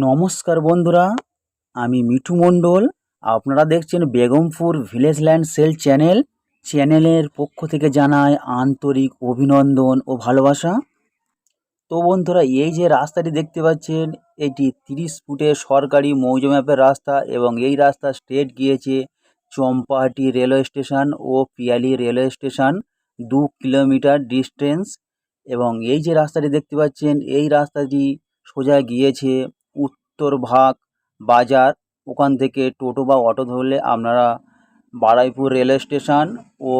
নমস্কার বন্ধুরা, আমি মিঠু মণ্ডল। আপনারা দেখছেন বেগমপুর ভিলেজ ল্যান্ড সেল চ্যানেলের পক্ষ থেকে জানাই আন্তরিক অভিনন্দন ও ভালোবাসা। তো বন্ধুরা, এই যে রাস্তাটি দেখতে পাচ্ছেন, এটি 30 ফুটের সরকারি মৌজা ম্যাপের রাস্তা এবং এই রাস্তা স্ট্রেট গিয়েছে চম্পাহাটি রেলওয়ে স্টেশন ও Piyali railway station, 2 kilometre distance. এবং এই যে রাস্তাটি দেখতে পাচ্ছেন, এই রাস্তাটি সোজা গিয়েছে উত্তরভাগ বাজার। ওখান থেকে টোটো বা অটো ধরলে আপনারা বারুইপুর রেলওয়ে স্টেশন ও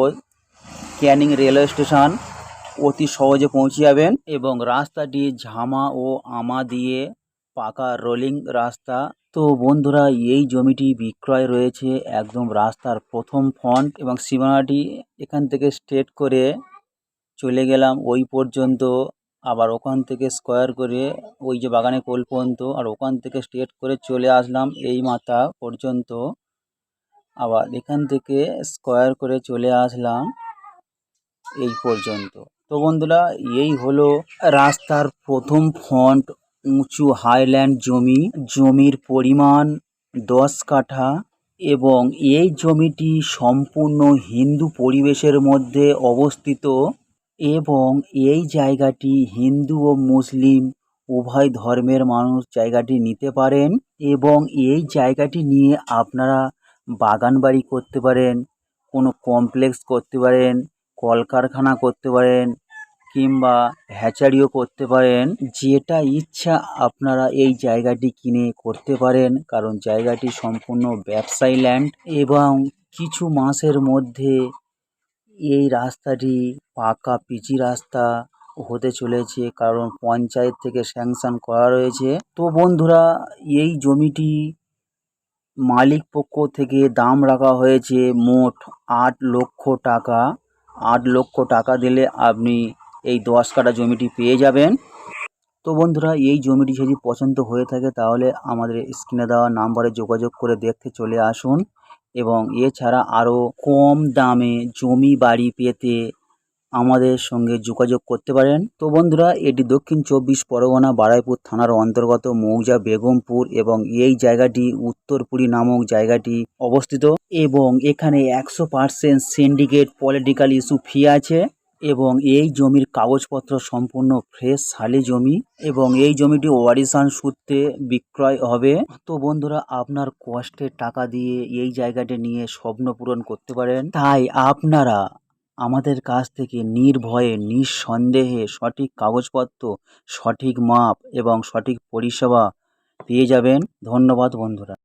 ক্যানিং রেলওয়ে স্টেশন অতি সহজে পৌঁছে যাবেন। এবং রাস্তাটি ঝামা ও আমা দিয়ে পাকা রোলিং রাস্তা। তো বন্ধুরা, এই জমিটি বিক্রয় রয়েছে একদম রাস্তার প্রথম ফ্রন্ট এবং সীমানাটি এখান থেকে স্ট্রেট করে চলে গেলাম ওই পর্যন্ত, আবার ওখান থেকে স্কোয়ার করে ওই যে বাগানে কোল পর্যন্ত, আর ওখান থেকে স্ট্রেট করে চলে আসলাম এই মাথা পর্যন্ত, আবার এখান থেকে স্কোয়ার করে চলে আসলাম এই পর্যন্ত। তো বন্ধুরা, এই হলো রাস্তার প্রথম ফ্রন্ট উঁচু হাইল্যান্ড জমির পরিমাণ 10 কাঠা এবং এই জমিটি সম্পূর্ণ হিন্দু পরিবেশের মধ্যে অবস্থিত এবং এই জায়গাটি হিন্দু ও মুসলিম উভয় ধর্মের মানুষ জায়গাটি নিতে পারেন এবং এই জায়গাটি নিয়ে আপনারা বাগান বাড়ি করতে পারেন, কোনো কমপ্লেক্স করতে পারেন, কলকারখানা করতে পারেন কিংবা হ্যাচারিও করতে পারেন। যেটা ইচ্ছা আপনারা এই জায়গাটি কিনে করতে পারেন, কারণ জায়গাটি সম্পূর্ণ ব্যবসায়ী ল্যান্ড এবং কিছু মাসের মধ্যে এই রাস্তাটি পাকা পিচি রাস্তা হতে চলেছে, কারণ পঞ্চায়েত থেকে স্যাংশন করা রয়েছে। তো বন্ধুরা, এই জমিটি মালিক পক্ষ থেকে দাম রাখা হয়েছে মোট 8 লক্ষ টাকা। 8 লক্ষ টাকা দিলে আপনি এই 10 কাঠা জমিটি পেয়ে যাবেন। তো বন্ধুরা, এই জমিটি যদি পছন্দ হয়ে থাকে তাহলে আমাদের স্ক্রিনে দেওয়া নাম্বারে যোগাযোগ করে দেখতে চলে আসুন এবং এছাড়া আরও কম দামে জমি বাড়ি পেতে আমাদের সঙ্গে যোগাযোগ করতে পারেন। তো বন্ধুরা, এটি দক্ষিণ 24 পরগনা বারুইপুর থানার অন্তর্গত মৌজা বেগমপুর এবং এই জায়গাটি উত্তরপুরী নামক জায়গাটি অবস্থিত এবং এখানে 100% সিন্ডিকেট পলিটিক্যাল ইস্যু ফ্রি আছে এবং এই জমির কাগজপত্র সম্পূর্ণ ফ্রেশ শালি জমি এবং এই জমিটি ওয়ারিশান সূত্রে বিক্রয় হবে। তো বন্ধুরা, আপনার কষ্টের টাকা দিয়ে এই জায়গাটি নিয়ে স্বপ্ন পূরণ করতে পারেন। তাই আপনারা আমাদের কাছ থেকে নির্ভয়ে নিঃসন্দেহে সঠিক কাগজপত্র, সঠিক মাপ এবং সঠিক পরিষেবা পেয়ে যাবেন। ধন্যবাদ বন্ধুরা।